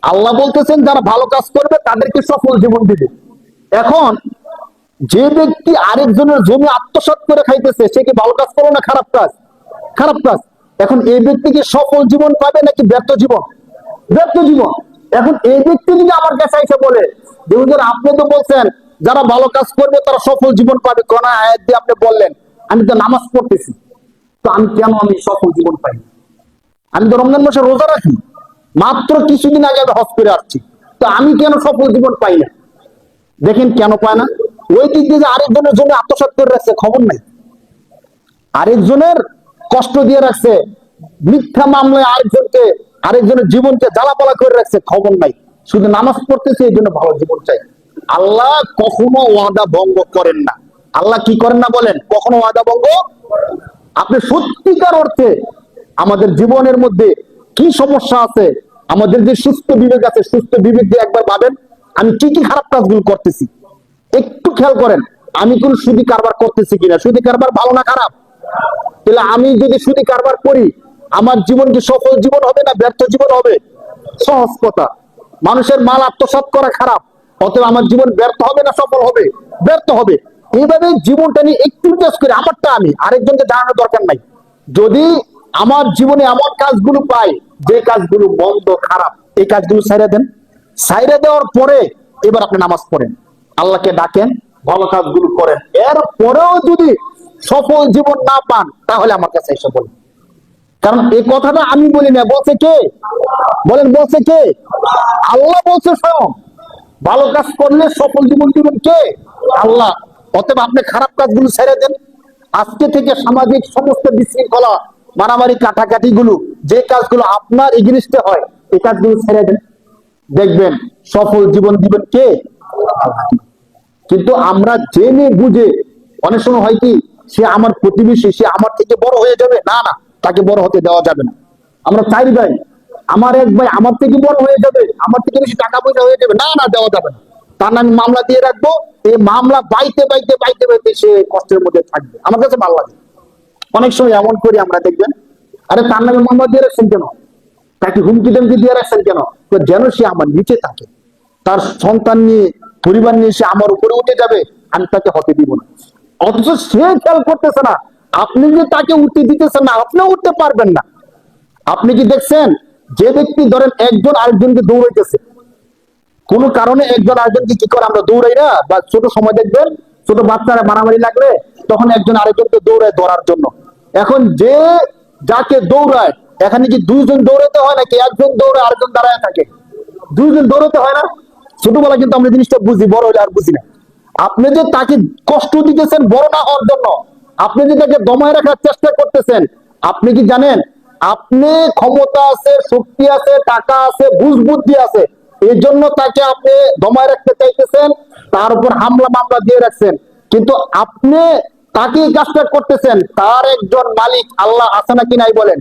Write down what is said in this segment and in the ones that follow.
আল্লাহ বলতেছেন যারা ভালো কাজ করবে তাদেরকে সফল জীবন দিবে। এখন যে ব্যক্তি আরেকজনের জমি আত্মসাৎ করে খাইতেছে সে কি ভালো কাজ করলো না খারাপ কাজ? খারাপ কাজ। এখন এই ব্যক্তি কি সফল জীবন পাবে নাকি ব্যর্থ জীবন? ব্যর্থ জীবন। এখন এই ব্যক্তি যদি আমার কাছে এসে বলে যে হুজুর আপনি তো বলছেন যারা ভালো কাজ করবে তারা সফল জীবন পাবে, কোন আয়াত দিয়ে আপনি বললেন? আমি তো নামাজ পড়তেছি, তো আমি সফল জীবন পাই? আমি তো রমজান মাসে রোজা রাখি, মাত্র কিছুদিন আগে আমি হজ করে আসছি, তো আমি কেন সফল জীবন পাই না? দেখেন কেন পায় না? ওই দিক দিয়ে আরেকজনের জন্য আত্মসাৎ করে রাখছে, খবর নাই। আরেকজনের কষ্ট দিয়ে রাখছে, মিথ্যা মামলায় আরেকজনের জীবনকে জ্বালাপালা করে রাখছে, খবর নাই। শুধু নামাজ পড়তেছে এই জন্য ভালো জীবন চাই। আল্লাহ কখনো ওয়াদা ভঙ্গ করেন না। আল্লাহ কি করেন না বলেন? কখনো ওয়াদা ভঙ্গ। আপনি সত্যিকার অর্থে আমাদের জীবনের মধ্যে কি সমস্যা আছে, আমাদের যে সুস্থ বিবেক আছে, সুস্থ বিবেক দিয়ে একবার ভাবেন আমি কি কি খারাপ কাজগুলো করতেছি। একটু খেয়াল করেন আমি কোন সুদি কারবার করতেছি কিনা। সুদি কারবার ভালো না খারাপ? তাহলে আমি যদি সুদি কারবার করি আমার জীবন কি সফল জীবন হবে না ব্যর্থ জীবন হবে? সহজ কথা। মানুষের মাল আত্মসাৎ করা খারাপ, অতএব আমার জীবন ব্যর্থ হবে না সফল হবে? ব্যর্থ হবে। এইভাবে জীবনটা নিয়ে একটু টেস্ট করে আমারটা আমি আরেকজনকে জানানোর দরকার নাই। যদি আমার জীবনে এমন কাজগুলো পাই যে কাজগুলো বন্ধ খারাপ, এই কাজগুলো ছাইড়া দেন। ছাইড়া দেওয়ার পরে এবার আপনি নামাজ পড়েন, আল্লাহকে ডাকেন, ভালো কাজগুলো করেন। এর পরেও যদি সফল জীবন না পান তাহলে আমার কাছে এসে বলেন। কারণ এই কথাটা আমি বলি না, বলছে কে? বলেন বলছে কে? আল্লাহ বলছে স্বয়ং। ভালো কাজ করলে সফল জীবন দিবেন কে? আল্লাহ। অতএব আপনি খারাপ কাজগুলো ছেড়ে দেন। আজকে থেকে সামাজিক সমস্ত বিশৃঙ্খলা, মারামারি, কাটাকাটি গুলো, যে কাজগুলো আপনার এগেইনস্টে হয় এই কাজগুলো ছেড়ে দেন। দেখবেন সফল জীবন দিবেন কে? আল্লাহ। কিন্তু আমরা জেনে বুঝে অনেক সময় হয় কি সে আমার প্রতিবেশী, সে আমার থেকে বড় হয়ে যাবে, না না, তাকে বড় হতে দেওয়া যাবে না। আমরা চাই ভাই আমার এক ভাই আমার থেকে বড় হয়ে যাবে, আমার থেকে বেশি টাকা পয়সা হয়ে যাবে, না না, দেওয়া যাবে না। তার নামে মামলা দিয়ে রাখবো, এই মামলা বাইতে বাইতে বাইতে বাইতে সে কষ্টের মধ্যে থাকবে। আমার কাছে ভালো লাগে। অনেক সময় এমন করি আমরা, দেখবেন আরে তার নামে মামলা দিয়ে রাখছেন কেন, তাকে হুমকি ধমকি দিয়ে রাখছেন কেন? যেন সে আমার নিচে থাকে, তার সন্তান নিয়ে পরিবার নিয়ে সে আমার উপরে উঠে যাবে, আমি তাকে হতে দিব না। অথচ সে খেয়াল করতেছে না আপনি যে তাকে উঠতে দিতেছেন না, আপনিও উঠতে পারবেন না। আপনি কি দেখছেন যে ব্যক্তি ধরেন একজন আরেকজনকে দৌড়াইতেছে, কোন কারণে একজন আরেকজনকে কি করে আমরা দৌড়াই না? বা ছোট সময় দেখবেন ছোট বাচ্চারা মারামারি লাগলে তখন একজন আরেকজনকে দৌড়ায় ধরার জন্য। এখন যে যাকে দৌড়ায় এখানে কি দুইজন দৌড়াতে হয় নাকি একজন দৌড়ে আরেকজন দাঁড়ায় থাকে? দুইজন দৌড়াতে হয় না? ছোটবেলা কিন্তু আমরা জিনিসটা বুঝি, বড় হলে আর বুঝি না। আপনি যে তাকে কষ্ট দিতেছেন বড় না হওয়ার জন্য, আপনি যে তাকে দমায় রাখার চেষ্টা করতেছেন, আপনি কি জানেন আপনি ক্ষমতা আছে, শক্তি আছে, টাকা আছে, বুঝ বুদ্ধি আছে, এই জন্য তাকে আপনি দমায় রাখতে চাইতেছেন, তার উপর হামলা মামলা দিয়ে রাখছেন। কিন্তু আপনি তাকে এই কাজটা করতেছেন, তার একজন মালিক আল্লাহ আছে নাকি নাই বলেন?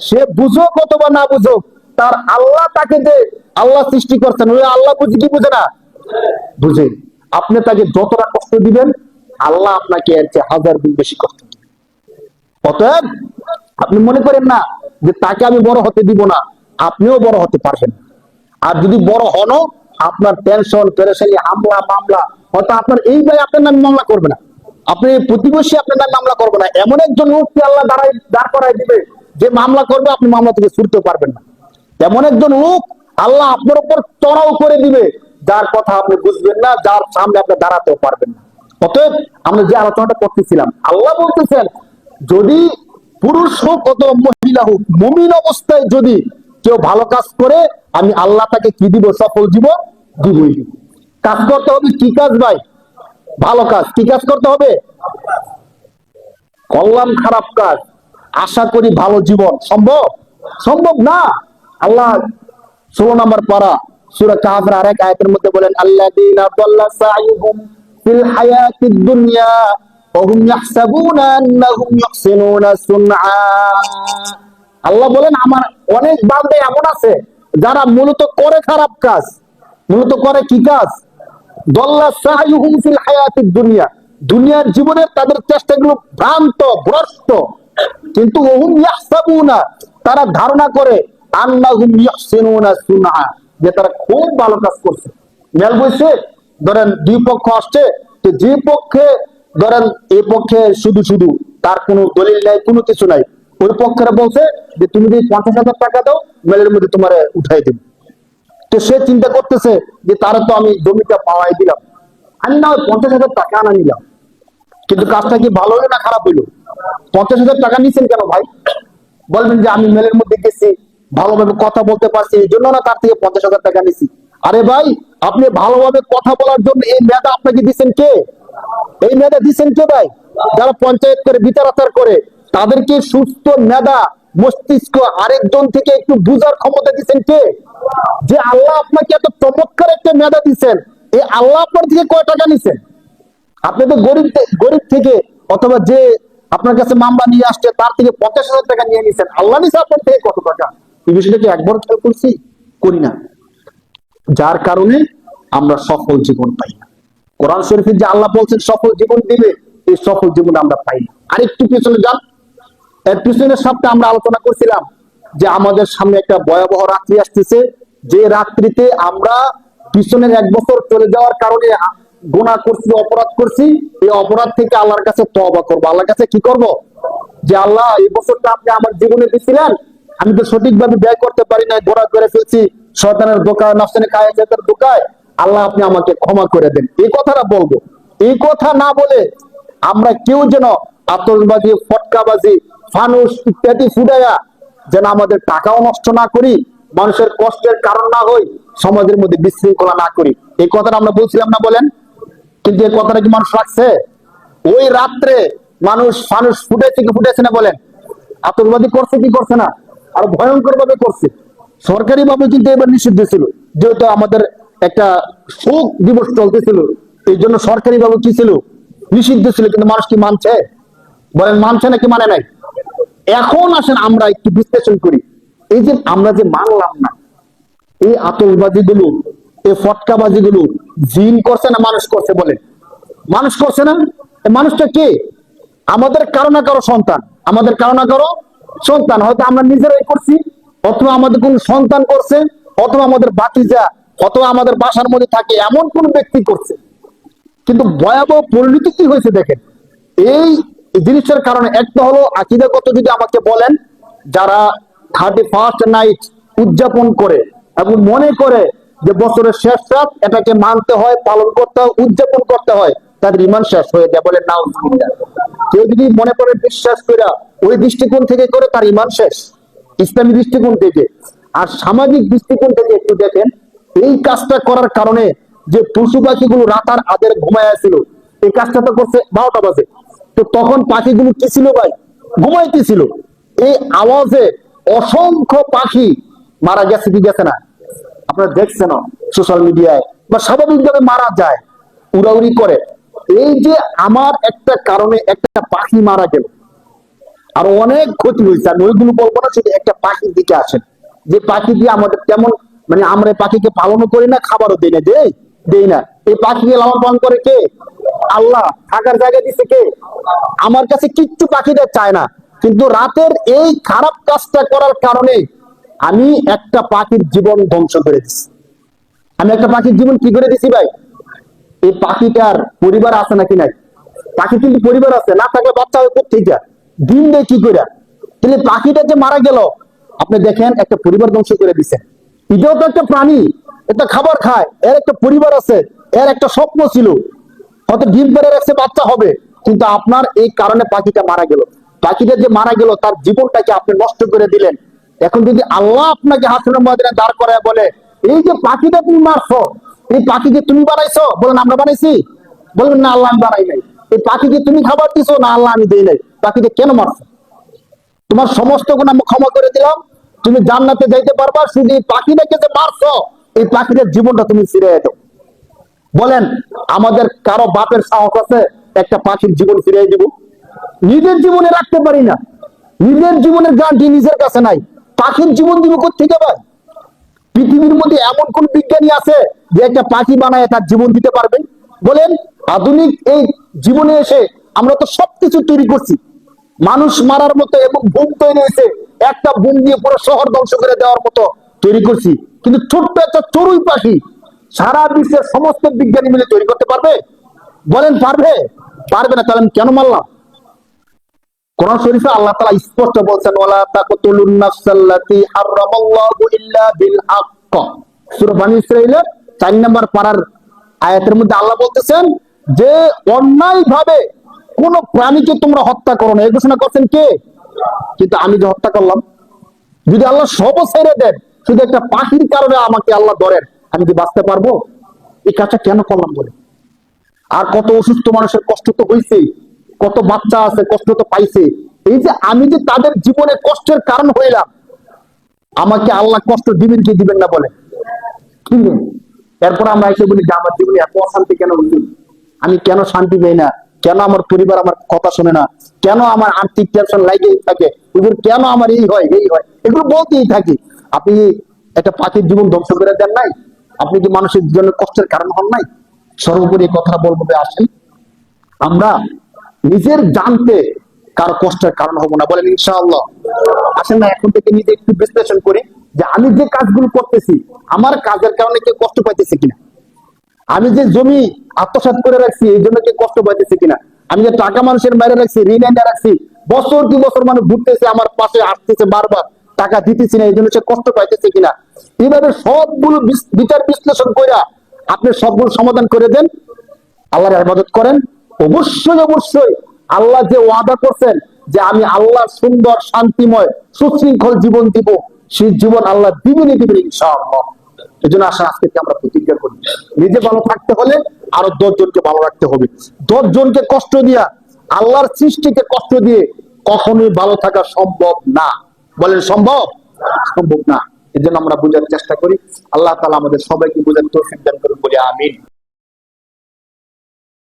সে বুঝুক অথবা না বুঝুক, তার আল্লাহ তাকে যে আল্লাহ সৃষ্টি করছেন ওই আল্লাহ বুঝি কি বুঝে না? বুঝে। আপনি তাকে যতটা কষ্ট দিবেন আল্লাহ আপনাকে এর চেয়ে হাজার গুণ বেশি কষ্ট দিবেন। অতএব আপনি মনে করেন না যে তাকে আমি বড় হতে দিব না, আপনিও বড় হতে পারবেন। আর যদি বড় হন আপনার টেনশন পেরেশানি হামলা মামলা, হয়তো আপনার এই ভাই আপনার নামে মামলা করবে না, আপনি প্রতিবেশী আপনার নামে মামলা করবে না, এমন একজন লোককে আল্লাহ দাঁড় করাই দিবে যে মামলা করবে আপনি মামলা থেকে ছুটতে পারবেন না। এমন একজন লোক আল্লাহ আপনার উপর চড়াও করে দিবে যার কথা আপনি বুঝবেন না, যার সামনে আপনি দাঁড়াতেও পারবেন না। অতএব আমরা যে আলোচনাটা করতেছিলাম, আল্লাহ বলতেছেন যদি পুরুষ হোক অথবা মহিলা হোক, মুমিন অবস্থায় যদি কেউ ভালো কাজ করে আমি আল্লাহ তাকে কি দিব? সফল জীবন দিবই দিব। কাজ করতে হবে কি কাজ ভাই? ভালো কাজ। কি কাজ করতে হবে? কল্যাণ খারাপ কাজ। আশা করি ভালো জীবন সম্ভব? সম্ভব না। আল্লাহ 16 নম্বর পারা সূরা কাহফের আরেক আয়াতের মধ্যে বলেন আল্লাযীনা দাল্লা সাইয়ুহুম ফিল হায়াতিদ দুনিয়া ওয়া হুম ইয়াহসাবুনা আন্নাহুম ইহসিনুনা সুনআ। আল্লাহ বলেন আমার অনেক বান্দা এমন আছে যারা মূলত করে খারাপ কাজ। মূলত করে কি কাজ? দাল্লা সাইয়ুহুম ফিল হায়াতিদ দুনিয়া, দুনিয়ার জীবনের তাদের চেষ্টাগুলো ভ্রান্ত ভ্রষ্ট। কিন্তু ওহুম ইয়াহসাবুনা, তারা ধারণা করে আন্নাহুম ইহসিনুনা সুনআ, যে তারা খুব ভালো কাজ করছে। মেল বইছে, ধরেন দুই পক্ষ আসছে, তো যে পক্ষে ধরেন এই পক্ষে শুধু শুধু তার কোনো দলিল নাই, কোনো কিছু নাই, ওই পক্ষেরা বলছে যে তুমি যদি 50,000 টাকা দাও মেলের মধ্যে তোমার উঠাই দেব। তো সে চিন্তা করতেছে যে তারা তো আমি জমিটা পাওয়াই দিলাম, আমি না ওই 50,000 টাকা আনা নিলাম, কিন্তু কাজটা কি ভালো হলো না খারাপ হইলো? 50,000 টাকা নিছেন কেন ভাই? বলবেন যে আমি মেলের মধ্যে গেছি, ভালোভাবে কথা বলতে পারছি, এই জন্য না তার থেকে 50,000 টাকা নিছি। আরে ভাই, আপনি ভালোভাবে কথা বলার জন্য এই মেধা আপনাকে দিচ্ছেন কে? এই মেধা দিচ্ছেন কে ভাই? যারা পঞ্চায়েত করে বিচার আচার করে তাদেরকে সুস্থ মেধা মস্তিষ্ক আরেকজন থেকে একটু বুঝার ক্ষমতা দিচ্ছেন কে? যে আল্লাহ আপনাকে এত চমৎকার একটা মেধা দিচ্ছেন, এই আল্লাহ আপনার থেকে কয় টাকা নিছেন? আপনি তো গরিব গরিব থেকে, অথবা যে আপনার কাছে মামলা নিয়ে আসছে তার থেকে 50,000 টাকা নিয়ে নিছেন, আল্লাহ নিছে আপনার থেকে কত টাকা? এই বিষয়টা কি একবার খেয়াল করছি? করি না। যার কারণে আমরা সফল জীবন পাই না। কোরআন শরীফে যে আল্লাহ বলছেন সফল জীবন দিবে, এই সফল জীবন আমরা পাই না। আরেকটু পিছনে যান, এর পিছনের সপ্তাহে আমরা আলোচনা করছিলাম যে আমাদের সামনে একটা ভয়াবহ রাত্রি আসতেছে, যে রাত্রিতে আমরা পিছনের 1 বছর চলে যাওয়ার কারণে গুনাহ করছি, অপরাধ করছি, এই অপরাধ থেকে আল্লাহর কাছে তওবা করব। আল্লাহর কাছে কি করব? যে আল্লাহ, এই বছরটা আপনি আমার জীবনে দিয়েছিলেন, আমি তো সঠিকভাবে ব্যয় করতে পারি না, গোড়া করে ফেলছি শয়তানের দোকায়, নফসানি খায়াতের দোকায়, আল্লাহ আপনি আমাকে ক্ষমা করে দেন, এই কথাটা বলবো। এই কথা না বলে আমরা কেউ যেন আতশবাজি, ফটকাবাজি, ফানুস ইত্যাদি ফুটাইয়া যেন আমাদের টাকাও নষ্ট না করি, মানুষের কষ্টের কারণ না হই, সমাজের মধ্যে বিশৃঙ্খলা না করি, এই কথাটা আমরা বলছিলাম না বলেন? কিন্তু এই কথাটা কি মানুষ রাখছে? ওই রাত্রে মানুষ ফানুস ফুটেছে কি ফুটেছে না বলেন? আতশবাজি করছে কি করছে না? আর ভয়ঙ্কর ভাবে করছে। সরকারি ভাবে কিন্তু এবার নিষিদ্ধ ছিল, যেহেতু আমাদের একটা শোক দিবস চলতেছিল, এই জন্য সরকারি ভাবে কি ছিল? নিষিদ্ধ ছিল। কিন্তু মানুষ কি মানছে? বলেন মানছে নাকি মানে নাই? এখন আসেন আমরা একটু বিশ্লেষণ করি, এই যে আমরা যে মানলাম না, এই আতশবাজি গুলো, এই ফটকাবাজি গুলো জিন করছে না মানুষ করছে? বলেন মানুষ করছে না? এই মানুষটা কে? আমাদের কারো না কারো সন্তান, আমাদের কারো না কারো সন্তান, হয়তো আমরা নিজেরাই করছি, অথবা আমাদের কোন সন্তান করছে, অথবা আমাদের বাতিজা, অথবা আমাদের বাসার মধ্যে থাকে এমন কোন ব্যক্তি করছে। কিন্তু ভয়াবহ পরিণতি কি হয়েছে দেখেন এই জিনিসটার কারণে। একটা হলো আকীদাগত, যদি আমাকে বলেন, যারা 31st নাইট উদযাপন করে এবং মনে করে যে বছরের শেষ রাত, এটাকে মানতে হয়, পালন করতে হয়, উদযাপন করতে হয়, তাদের ঈমান শেষ হয়ে যায়। বলে নাউজুবিল্লাহ। কেউ যদি মনে করে বিশ্বাস করে ওই দৃষ্টিকোণ থেকে করে, তার ঈমান শেষ ইসলামী দৃষ্টিকোণ থেকে। আর সামাজিক দৃষ্টিকোণ থেকে একটু দেখেন, এই কাজটা করার কারণে যে পশু পাখিগুলো রাতার আদের ঘুমায় ছিল, এই কাজটা তো করছে 12টা বাজে, তো তখন পাখিগুলো কি ছিল ভাই? ঘুমাইতেছিল। এই আওয়াজে অসংখ্য পাখি মারা গেছে কি গেছে না? আপনারা দেখছেন সোশ্যাল মিডিয়ায়, বা স্বাভাবিকভাবে মারা যায়, উড়াউড়ি করে। এই যে আমার একটা কারণে একটা পাখি মারা গেল, আর অনেক ক্ষতি হয়েছে। আমি ওইগুলো বলবো না, শুধু একটা পাখির দিকে আসেন, যে পাখি দিয়ে আমাদের তেমন, মানে আমরা এই পাখিকে পালনও করি না, খাবারও দেই না, দেই না। এই পাখিকে লালন পালন করে কে? আল্লাহ। থাকার জায়গা দিচ্ছে কে? আমার কাছে কিচ্ছু পাখিটা চায় না, কিন্তু রাতের এই খারাপ কাজটা করার কারণে আমি একটা পাখির জীবন ধ্বংস করে দিচ্ছি। আমি একটা পাখির জীবন কি করে দিছি ভাই? এই পাখিটার পরিবার আছে নাকি নাই? পাখি কিন্তু পরিবার আছে, না থাকলে বাচ্চা হয় কোথেকে? দিন দেয় কি করে? তাহলে পাখিটা যে মারা গেল, আপনি দেখেন একটা পরিবার ধ্বংস করে দিছে। এটাও তো একটা প্রাণী, এটা খাবার খায়, এর একটা পরিবার আছে, এর একটা স্বপ্ন ছিল, হয়তো ডিম পেড়ে রাখছে, বাচ্চা হবে, কিন্তু আপনার এই কারণে পাখিটা মারা গেল। পাখিটা যে মারা গেল, তার জীবনটাকে আপনি নষ্ট করে দিলেন। এখন যদি আল্লাহ আপনাকে হাসরের ময়দানে দাঁড় করায় বলে, এই যে পাখিটা তুমি মারছো, এই পাখিকে তুমি বানাইছো? বলেন আমরা বানাইছি? বলবেন না, আল্লাহ আমি বানাই নাই। এই পাখিকে তুমি খাবার দিছো? না, আল্লাহ আমি দেই নাই। পাখিকে কেন মারছো? তোমার সমস্ত গুনাহ আমি ক্ষমা করে দিলাম, তুমি জান্নাতে যাইতে পারবা, শুধু এই পাখিটাকে যে মারছো, এই পাখিটার জীবনটা তুমি ফিরে দাও। বলেন আমাদের কারো বাপের সাহস আছে একটা পাখির জীবন ফিরিয়ে দিব? নিজের জীবনে রাখতে পারি না, নিজের জীবনের গ্যারান্টি নিজের কাছে নাই, পাখির জীবন দিব কোথেকে ভাই? পৃথিবীর মধ্যে এমন কোন বিজ্ঞানী আছে যে একটা পাখি বানায় তার জীবন দিতে পারবেন? বলেন। আধুনিক এই জীবনে এসে আমরা তো সবকিছু তৈরি করছি, মানুষ মারার মতো এবং বোম তৈরি হয়েছে, একটা বুম দিয়ে পুরো শহর ধ্বংস করে দেওয়ার মতো তৈরি করছি, কিন্তু ছোট্ট একটা চড়ুই পাখি সারা বিশ্বের সমস্ত বিজ্ঞানী মিলে তৈরি করতে পারবে? বলেন পারবে? পারবে না। তাহলে আমি কেন মারলাম? কোরআন শরীফে আল্লাহ তাআলা স্পষ্ট বলছেন, ওয়ালা তাকতুলুন নাফসাল্লাতী হারামাল্লাহু ইল্লা বিল হক। সূরা বনী ইসরাঈলের 4 নম্বর পারার আয়াতের মধ্যে আল্লাহ বলতেছেন যে অন্যায়ভাবে কোন প্রাণীকে তোমরা হত্যা করো না, এই ঘোষণা করছেন কে? কিন্তু আমি যে হত্যা করলাম, যদি আল্লাহ সব ছেড়ে দেন, শুধু একটা পাখির কারণে আমাকে আল্লাহ ধরেন, আমি কি বাঁচতে পারবো? এই কাজটা কেন করলাম বলে? আর কত অসুস্থ মানুষের কষ্ট তো হয়েছে, কত বাচ্চা আছে কষ্ট তো পাইছে। এই যে আমি যে তাদের জীবনে কষ্টের কারণ হইলাম, আমাকে আল্লাহ কষ্ট দিবেন কি দিবেন না বলে? এরপর আমরা এসে বলি যে আমার জীবনে এত অশান্তি কেন হচ্ছে, আমি কেন শান্তি পাই না, কেন আমার পরিবার আমার কথা শোনে না, কেন আমার আর্থিক টেনশন লাগেই থাকে, হুজুর কেন আমার এই হয় এই হয়, এগুলো বলতেই থাকি। আপনি একটা পাখির জীবন ধ্বংস করে দেন নাই? আপনি কি মানুষের জন্য কষ্টের কারণ হন নাই? সর্বোপরি এই কথাটা বলবো, আসেন আমরা নিজের জানতে কারো কষ্টের কারণ হবো না, বলেন ইনশাআল্লাহ। আসেন না এখন থেকে নিজে একটু বিশ্লেষণ করি যে আমি যে কাজগুলো করতেছি, আমার কাজের কারণে কেউ কষ্ট পাইতেছে কিনা, আমি যে জমি আত্মসাৎ করে রাখছি এই জন্য কেউ কষ্ট পাইতেছে কিনা, আমি যে টাকা মানুষের বাইরে রাখছি, ঋণ এনে রাখছি, বছর কি বছর মানুষ ঘুরতেছে আমার পাশে আসতেছে, বারবার টাকা দিতেছি না, এই জন্য সে কষ্ট পাইতেছে কিনা। এইভাবে সবগুলো বিচার বিশ্লেষণ করে আপনি সবগুলো সমাধান করে দেন, আল্লাহর ইবাদত করেন। অবশ্যই অবশ্যই আল্লাহ যে ওয়াদা করছেন যে আমি আল্লাহ সুন্দর শান্তিময় সুশৃঙ্খল জীবন দিব, সেই জীবন আল্লাহ দিবেনই দিবেন ইনশাআল্লাহ। এই জন্য আসা আজকে আমরা প্রতিজ্ঞা করি, নিজে ভালো থাকতে হলে আরো 10 জনকে ভালো রাখতে হবে। 10 জনকে কষ্ট দিয়া, আল্লাহর সৃষ্টিকে কষ্ট দিয়ে কখনোই ভালো থাকা সম্ভব না। বলেন সম্ভব? সম্ভব না। এই জন্য আমরা বোঝার চেষ্টা করি। আল্লাহ তাআলা আমাদের সবাইকে বোঝার তৌফিক দান করুন, বলি আমিন।